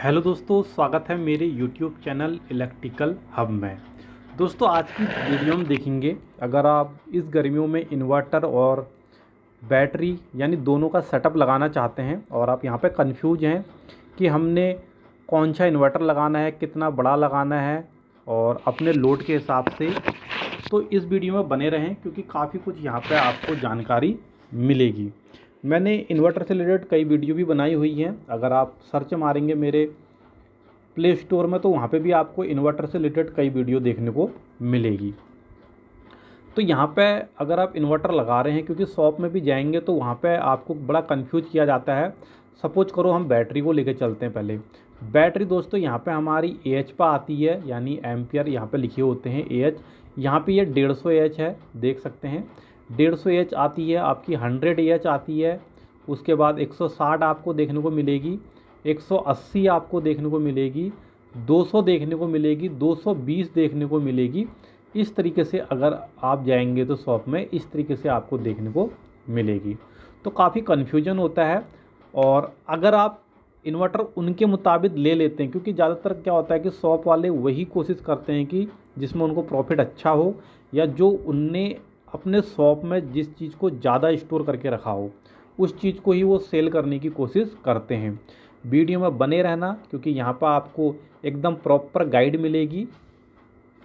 Hello दोस्तों, स्वागत है मेरे यूट्यूब चैनल इलेक्ट्रिकल हब में। दोस्तों, आज की वीडियो में देखेंगे, अगर आप इस गर्मियों में इन्वर्टर और बैटरी यानी दोनों का सेटअप लगाना चाहते हैं और आप यहाँ पे कंफ्यूज हैं कि हमने कौन सा इन्वर्टर लगाना है, कितना बड़ा लगाना है और अपने लोड के हिसाब से, तो इस वीडियो में बने रहें क्योंकि काफ़ी कुछ यहाँ पे आपको जानकारी मिलेगी। मैंने इन्वर्टर से रिलेटेड कई वीडियो भी बनाई हुई हैं। अगर आप सर्च मारेंगे मेरे प्ले स्टोर में तो वहाँ पे भी आपको इन्वर्टर से रिलेटेड कई वीडियो देखने को मिलेगी। तो यहाँ पे अगर आप इन्वर्टर लगा रहे हैं, क्योंकि शॉप में भी जाएंगे तो वहाँ पे आपको बड़ा कंफ्यूज किया जाता है। सपोज करो हम बैटरी को लेकर चलते हैं। पहले बैटरी दोस्तों यहाँ पे हमारी AH पर आती है, यानी एम्पियर यहाँ पे लिखे होते हैं AH। यहाँ पे ये 150 AH है, देख सकते हैं 150 AH आती है। आपकी 100 AH आती है, उसके बाद 160 आपको देखने को मिलेगी, 180 आपको देखने को मिलेगी, 200 देखने को मिलेगी, 220 देखने को मिलेगी। इस तरीके से अगर आप जाएंगे तो शॉप में इस तरीके से आपको देखने को मिलेगी। तो काफ़ी कन्फ्यूजन होता है। और अगर आप इन्वर्टर उनके मुताबिक ले लेते हैं, क्योंकि ज़्यादातर क्या होता है कि शॉप वाले वही कोशिश करते हैं कि जिसमें उनको प्रॉफिट अच्छा हो, या जो उनने अपने शॉप में जिस चीज़ को ज़्यादा स्टोर करके रखा हो उस चीज़ को ही वो सेल करने की कोशिश करते हैं। वीडियो में बने रहना, क्योंकि यहाँ पर आपको एकदम प्रॉपर गाइड मिलेगी।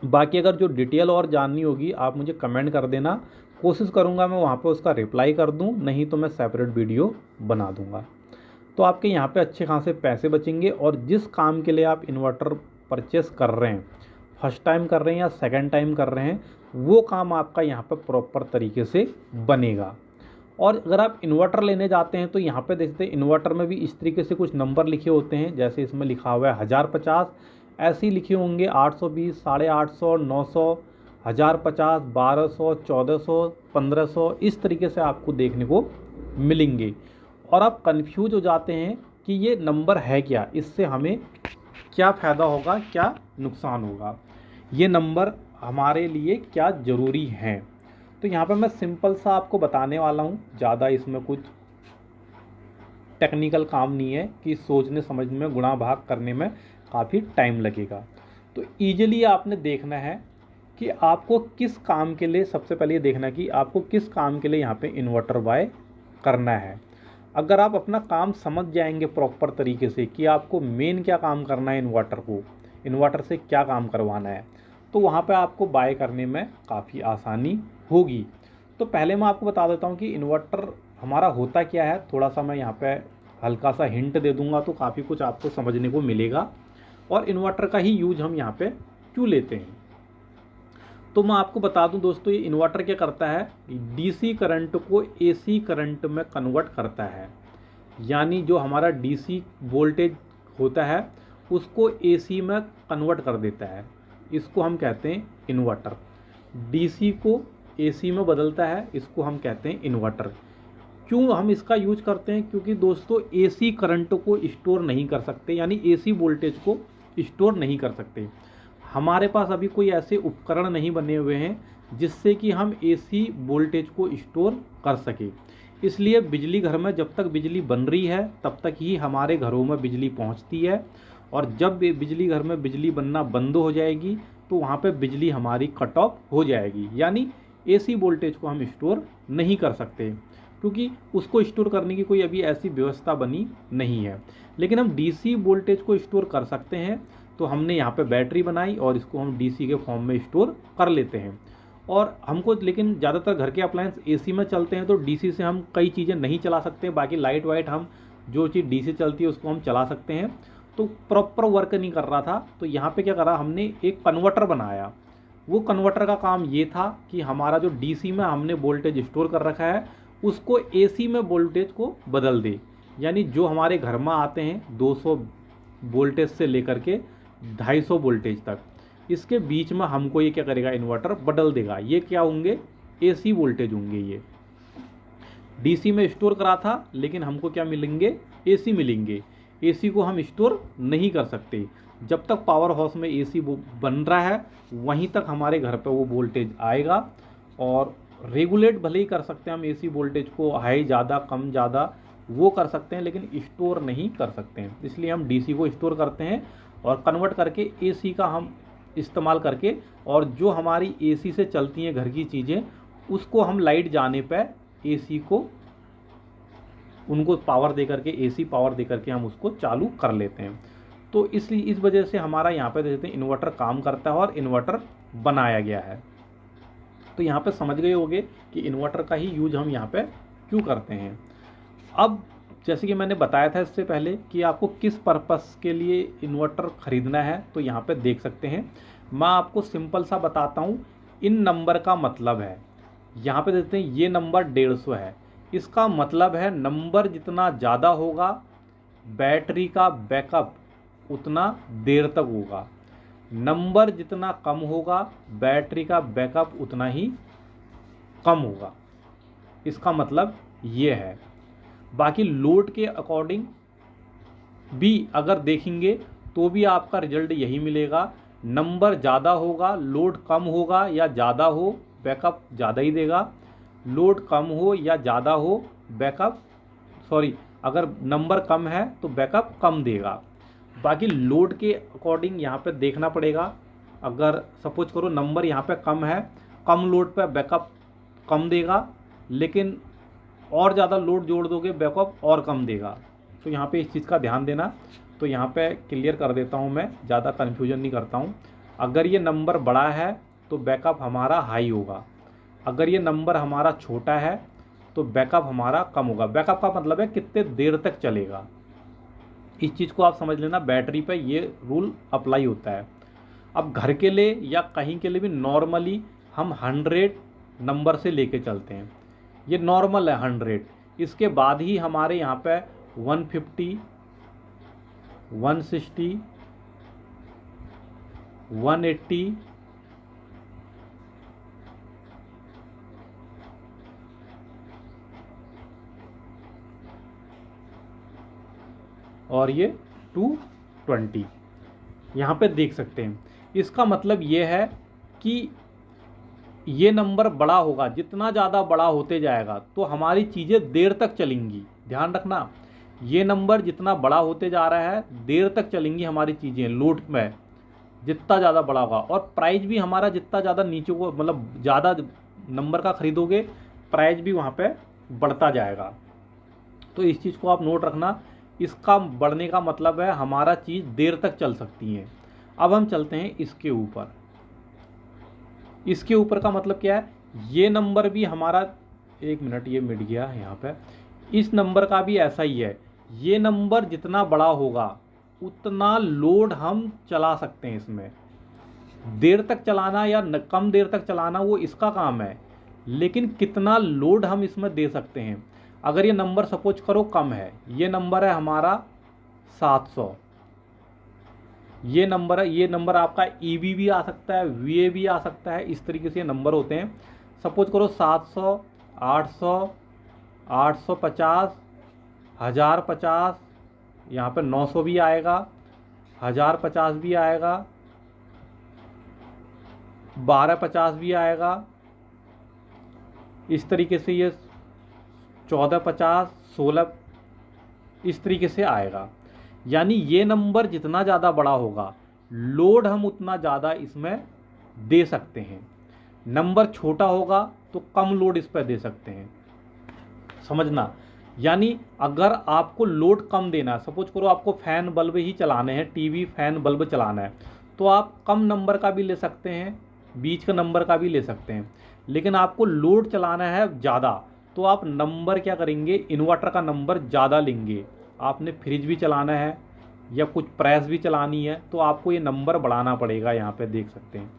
बाकी अगर जो डिटेल और जाननी होगी आप मुझे कमेंट कर देना, कोशिश करूँगा मैं वहाँ पे उसका रिप्लाई कर दूँ, नहीं तो मैं सेपरेट वीडियो बना दूँगा। तो आपके यहाँ पे अच्छे खासे पैसे बचेंगे। और जिस काम के लिए आप इन्वर्टर परचेस कर रहे हैं, फर्स्ट टाइम कर रहे हैं या सेकंड टाइम कर रहे हैं, वो काम आपका यहाँ पे प्रॉपर तरीके से बनेगा। और अगर आप इन्वर्टर लेने जाते हैं तो यहाँ पे देखते हैं इन्वर्टर में भी इस तरीके से कुछ नंबर लिखे होते हैं। जैसे इसमें लिखा हुआ है 1050, ऐसे ही लिखे होंगे 820, 850, 900, 1050, 1200, 1400, 1500, इस तरीके से आपको देखने को मिलेंगे। और आप कंफ्यूज हो जाते हैं कि ये नंबर है क्या, इससे हमें क्या फ़ायदा होगा, क्या नुकसान होगा, ये नंबर हमारे लिए क्या ज़रूरी हैं। तो यहाँ पर मैं सिंपल सा आपको बताने वाला हूँ, ज़्यादा इसमें कुछ टेक्निकल काम नहीं है कि सोचने समझने में, गुणा भाग करने में काफ़ी टाइम लगेगा। तो ईजिली आपने देखना है कि आपको किस काम के लिए, सबसे पहले ये देखना कि आपको किस काम के लिए यहाँ पे इन्वर्टर बाय करना है। अगर आप अपना काम समझ जाएंगे प्रॉपर तरीके से कि आपको मेन क्या काम करना है, इन्वर्टर को, इन्वर्टर से क्या काम करवाना है, तो वहाँ पे आपको बाय करने में काफ़ी आसानी होगी। तो पहले मैं आपको बता देता हूँ कि इन्वर्टर हमारा होता क्या है। थोड़ा सा मैं यहाँ पे हल्का सा हिंट दे दूँगा तो काफ़ी कुछ आपको समझने को मिलेगा, और इन्वर्टर का ही यूज हम यहाँ पे क्यों लेते हैं। तो मैं आपको बता दूं दोस्तों, ये इन्वर्टर क्या करता है, DC करंट को AC करंट में कन्वर्ट करता है। यानी जो हमारा DC वोल्टेज होता है उसको AC में कन्वर्ट कर देता है। इसको हम कहते हैं इन्वर्टर। DC को AC में बदलता है, इसको हम कहते हैं इन्वर्टर। क्यों हम इसका यूज करते हैं, क्योंकि दोस्तों AC करंट को स्टोर नहीं कर सकते, यानी AC वोल्टेज को स्टोर नहीं कर सकते। हमारे पास अभी कोई ऐसे उपकरण नहीं बने हुए हैं जिससे कि हम AC वोल्टेज को स्टोर कर सके। इसलिए बिजली घर में जब तक बिजली बन रही है तब तक ही हमारे घरों में बिजली पहुंचती है, और जब बिजली घर में बिजली बनना बंद हो जाएगी तो वहाँ पे बिजली हमारी कट ऑफ हो जाएगी। यानी AC वोल्टेज को हम स्टोर नहीं कर सकते, क्योंकि उसको स्टोर करने की कोई अभी ऐसी व्यवस्था बनी नहीं है। लेकिन हम DC वोल्टेज को स्टोर कर सकते हैं। तो हमने यहाँ पे बैटरी बनाई और इसको हम DC के फॉर्म में स्टोर कर लेते हैं। और हमको, लेकिन ज़्यादातर घर के अप्लायंस AC में चलते हैं तो DC से हम कई चीज़ें नहीं चला सकते। बाकी लाइट वाइट हम जो चीज़ DC चलती है उसको हम चला सकते हैं। तो प्रॉपर वर्क नहीं कर रहा था, तो यहाँ पे क्या करा, हमने एक कन्वर्टर बनाया। वो कन्वर्टर का काम ये था कि हमारा जो DC में हमने वोल्टेज स्टोर कर रखा है उसको AC में वोल्टेज को बदल दे। यानी जो हमारे घर में आते हैं 200 वोल्टेज से लेकर के 250 वोल्टेज तक, इसके बीच में हमको ये क्या करेगा, इन्वर्टर बदल देगा। ये क्या होंगे, AC वोल्टेज होंगे। ये DC में स्टोर करा था लेकिन हमको क्या मिलेंगे, AC मिलेंगे। AC को हम स्टोर नहीं कर सकते। जब तक पावर हाउस में AC बन रहा है वहीं तक हमारे घर पे वो वोल्टेज आएगा। और रेगुलेट भले ही कर सकते हैं हम AC वोल्टेज को, हाई ज़्यादा कम ज़्यादा, वो कर सकते हैं, लेकिन स्टोर नहीं कर सकते हैं। इसलिए हम डीसी को स्टोर करते हैं और कन्वर्ट करके एसी का हम इस्तेमाल करके, और जो हमारी एसी से चलती हैं घर की चीज़ें, उसको हम लाइट जाने पर एसी को, उनको पावर दे करके, एसी पावर दे करके हम उसको चालू कर लेते हैं। तो इसलिए इस वजह से हमारा यहाँ पे देखते हैं इन्वर्टर काम करता है और इन्वर्टर बनाया गया है। तो यहाँ पे समझ गए होंगे कि इन्वर्टर का ही यूज हम यहाँ पे क्यों करते हैं। अब जैसे कि मैंने बताया था इससे पहले कि आपको किस पर्पस के लिए इन्वर्टर ख़रीदना है, तो यहाँ पे देख सकते हैं। मैं आपको सिंपल सा बताता हूँ। इन नंबर का मतलब है, यहाँ पे देखते हैं ये नंबर 150 है, इसका मतलब है नंबर जितना ज़्यादा होगा बैटरी का बैकअप उतना देर तक होगा, नंबर जितना कम होगा बैटरी का बैकअप उतना ही कम होगा। इसका मतलब ये है। बाकी लोड के अकॉर्डिंग भी अगर देखेंगे तो भी आपका रिजल्ट यही मिलेगा। नंबर ज़्यादा होगा लोड कम होगा, या ज़्यादा हो बैकअप ज़्यादा ही देगा, लोड कम हो या ज़्यादा हो बैकअप, अगर नंबर कम है तो बैकअप कम देगा। बाकी लोड के अकॉर्डिंग यहाँ पे देखना पड़ेगा। अगर सपोज करो नंबर यहाँ पे कम है, कम लोड पे बैकअप कम देगा, लेकिन और ज़्यादा लोड जोड़ दोगे बैकअप और कम देगा। तो यहाँ पे इस चीज़ का ध्यान देना। तो यहाँ पे क्लियर कर देता हूँ, मैं ज़्यादा कन्फ्यूजन नहीं करता हूँ। अगर ये नंबर बड़ा है तो बैकअप हमारा हाई होगा, अगर ये नंबर हमारा छोटा है तो बैकअप हमारा कम होगा। बैकअप का मतलब है कितने देर तक चलेगा। इस चीज़ को आप समझ लेना, बैटरी पे ये रूल अप्लाई होता है। अब घर के लिए या कहीं के लिए भी नॉर्मली हम 100 नंबर से लेके चलते हैं, ये नॉर्मल है 100। इसके बाद ही हमारे यहाँ पे 150, 160, 180, और ये 220 यहाँ पे देख सकते हैं। इसका मतलब ये है कि ये नंबर बड़ा होगा, जितना ज़्यादा बड़ा होते जाएगा तो हमारी चीज़ें देर तक चलेंगी। ध्यान रखना, ये नंबर जितना बड़ा होते जा रहा है देर तक चलेंगी हमारी चीज़ें, लोड में जितना ज़्यादा बड़ा होगा। और प्राइस भी हमारा जितना ज़्यादा नीचे को, मतलब ज़्यादा नंबर का खरीदोगे, प्राइस भी वहाँ पे बढ़ता जाएगा। तो इस चीज़ को आप नोट रखना। इसका बढ़ने का मतलब है हमारा चीज़ देर तक चल सकती है। अब हम चलते हैं इसके ऊपर। इसके ऊपर का मतलब क्या है, ये नंबर भी हमारा, एक मिनट ये मिट गया यहाँ पे, इस नंबर का भी ऐसा ही है। ये नंबर जितना बड़ा होगा उतना लोड हम चला सकते हैं। इसमें देर तक चलाना या कम देर तक चलाना वो इसका काम है, लेकिन कितना लोड हम इसमें दे सकते हैं। अगर ये नंबर सपोज करो कम है, ये नंबर है हमारा 700, ये नंबर है, ये नंबर आपका EB भी आ सकता है, VA भी आ सकता है, इस तरीके से ये नंबर होते हैं। सपोज करो 700, 800, 850, 1050, यहाँ पे 900 भी आएगा, 1050 भी आएगा, 1250 भी आएगा, इस तरीके से ये 1450, 16 इस तरीके से आएगा। यानी ये नंबर जितना ज़्यादा बड़ा होगा लोड हम उतना ज़्यादा इसमें दे सकते हैं। नंबर छोटा होगा तो कम लोड इस पर दे सकते हैं, समझना। यानी अगर आपको लोड कम देना है, सपोज करो आपको फ़ैन बल्ब ही चलाने हैं, टीवी फैन बल्ब चलाना है, तो आप कम नंबर का भी ले सकते हैं, बीच का नंबर का भी ले सकते हैं। लेकिन आपको लोड चलाना है ज़्यादा, तो आप नंबर क्या करेंगे, इन्वर्टर का नंबर ज़्यादा लेंगे। आपने फ्रिज भी चलाना है या कुछ प्रेस भी चलानी है तो आपको ये नंबर बढ़ाना पड़ेगा। यहाँ पे देख सकते हैं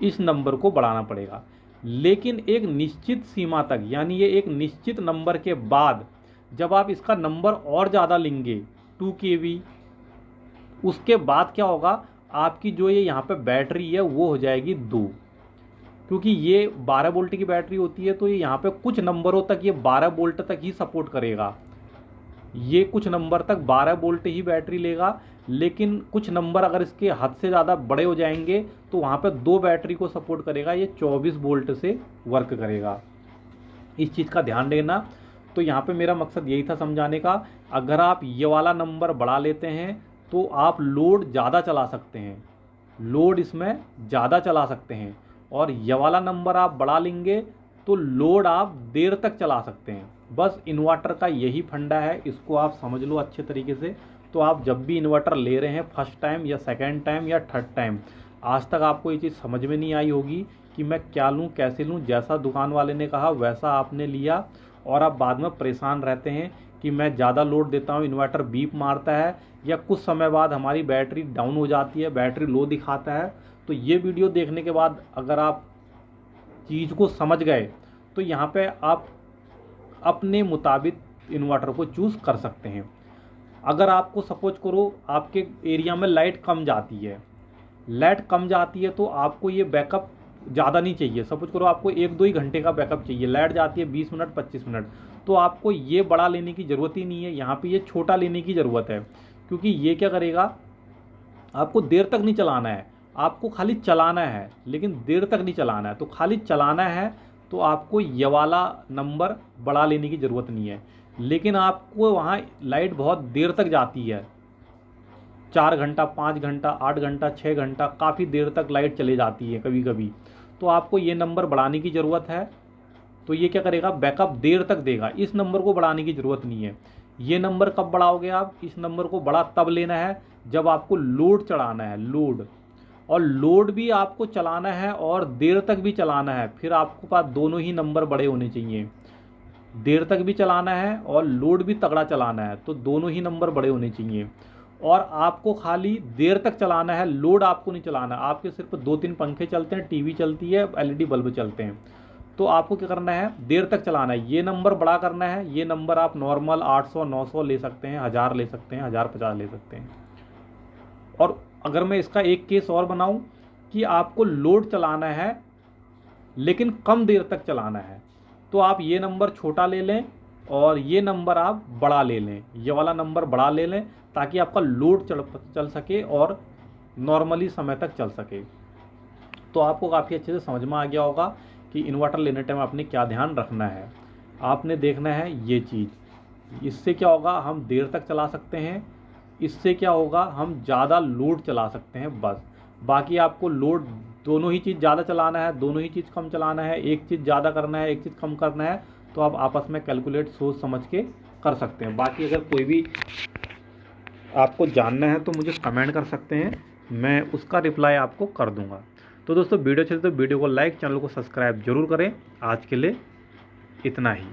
इस नंबर को बढ़ाना पड़ेगा, लेकिन एक निश्चित सीमा तक। यानी ये एक निश्चित नंबर के बाद जब आप इसका नंबर और ज़्यादा लेंगे 2 kV, उसके बाद क्या होगा, आपकी जो ये यहाँ पे बैटरी है वो हो जाएगी 2, क्योंकि ये 12 वोल्ट की बैटरी होती है। तो ये यहाँ पे कुछ नंबरों तक ये 12 वोल्ट तक ही सपोर्ट करेगा। ये कुछ नंबर तक 12 वोल्ट ही बैटरी लेगा, लेकिन कुछ नंबर अगर इसके हद से ज़्यादा बड़े हो जाएंगे तो वहाँ पे 2 बैटरी को सपोर्ट करेगा, ये 24 वोल्ट से वर्क करेगा। इस चीज़ का ध्यान देना। तो यहाँ पे मेरा मकसद यही था समझाने का, अगर आप ये वाला नंबर बढ़ा लेते हैं तो आप लोड ज़्यादा चला सकते हैं, लोड इसमें ज़्यादा चला सकते हैं। और ये वाला नंबर आप बढ़ा लेंगे तो लोड आप देर तक चला सकते हैं। बस इन्वर्टर का यही फंडा है, इसको आप समझ लो अच्छे तरीके से। तो आप जब भी इन्वर्टर ले रहे हैं फर्स्ट टाइम या सेकंड टाइम या थर्ड टाइम, आज तक आपको ये चीज़ समझ में नहीं आई होगी कि मैं क्या लूँ कैसे लूँ। जैसा दुकान वाले ने कहा वैसा आपने लिया और आप बाद में परेशान रहते हैं कि मैं ज़्यादा लोड देता हूँ, इन्वर्टर बीप मारता है या कुछ समय बाद हमारी बैटरी डाउन हो जाती है, बैटरी लो दिखाता है। तो ये वीडियो देखने के बाद अगर आप चीज़ को समझ गए तो यहाँ पे आप अपने मुताबिक इन्वर्टर को चूज़ कर सकते हैं। अगर आपको सपोज करो आपके एरिया में लाइट कम जाती है, लाइट कम जाती है तो आपको ये बैकअप ज़्यादा नहीं चाहिए। सपोज करो आपको 1-2 ही घंटे का बैकअप चाहिए, लाइट जाती है 20 मिनट 25 मिनट, तो आपको ये बड़ा लेने की ज़रूरत ही नहीं है, यहाँ पे ये छोटा लेने की ज़रूरत है। क्योंकि ये क्या करेगा, आपको देर तक नहीं चलाना है, आपको खाली चलाना है, लेकिन देर तक नहीं चलाना है। तो खाली चलाना है तो आपको ये वाला नंबर बढ़ा लेने की ज़रूरत नहीं है। लेकिन आपको वहाँ लाइट बहुत देर तक जाती है, 4 घंटा 5 घंटा 8 घंटा 6 घंटा, काफ़ी देर तक लाइट चले जाती है कभी कभी, तो आपको ये नंबर बढ़ाने की ज़रूरत है। तो ये क्या करेगा, बैकअप देर तक देगा, इस नंबर को बढ़ाने की ज़रूरत नहीं है। ये नंबर कब बढ़ाओगे आप, इस नंबर को बड़ा तब लेना है जब आपको लोड चढ़ाना है, लोड, और लोड भी आपको चलाना है और देर तक भी चलाना है। फिर आपको पास दोनों ही नंबर बड़े होने चाहिए, देर तक भी चलाना है और लोड भी तगड़ा चलाना है, तो दोनों ही नंबर बड़े होने चाहिए। और आपको खाली देर तक चलाना है, लोड आपको नहीं चलाना। आपके सिर्फ 2-3 पंखे चलते हैं, टीवी चलती है, एलईडी बल्ब चलते हैं, तो आपको क्या करना है, देर तक चलाना है। ये नंबर बड़ा करना है, ये नंबर आप नॉर्मल 800-900 ले सकते हैं, 1000 ले सकते हैं, 1050 ले सकते हैं। और अगर मैं इसका एक केस और बनाऊं कि आपको लोड चलाना है लेकिन कम देर तक चलाना है, तो आप ये नंबर छोटा ले लें और ये नंबर आप बड़ा ले लें, ये वाला नंबर बड़ा ले लें, ताकि आपका लोड चल सके और नॉर्मली समय तक चल सके। तो आपको काफ़ी अच्छे से समझ में आ गया होगा कि इन्वर्टर लेने टाइम आपने क्या ध्यान रखना है। आपने देखना है ये चीज़, इससे क्या होगा, हम देर तक चला सकते हैं, इससे क्या होगा, हम ज़्यादा लोड चला सकते हैं बस। बाकी आपको लोड दोनों ही चीज़ ज़्यादा चलाना है, दोनों ही चीज़ कम चलाना है, एक चीज़ ज़्यादा करना है, एक चीज़ कम करना है, तो आप आपस में कैलकुलेट सोच समझ के कर सकते हैं। बाकी अगर कोई भी आपको जानना है तो मुझे कमेंट कर सकते हैं, मैं उसका रिप्लाई आपको कर दूंगा। तो दोस्तों वीडियो अच्छी तो वीडियो को लाइक, चैनल को सब्सक्राइब जरूर करें। आज के लिए इतना ही।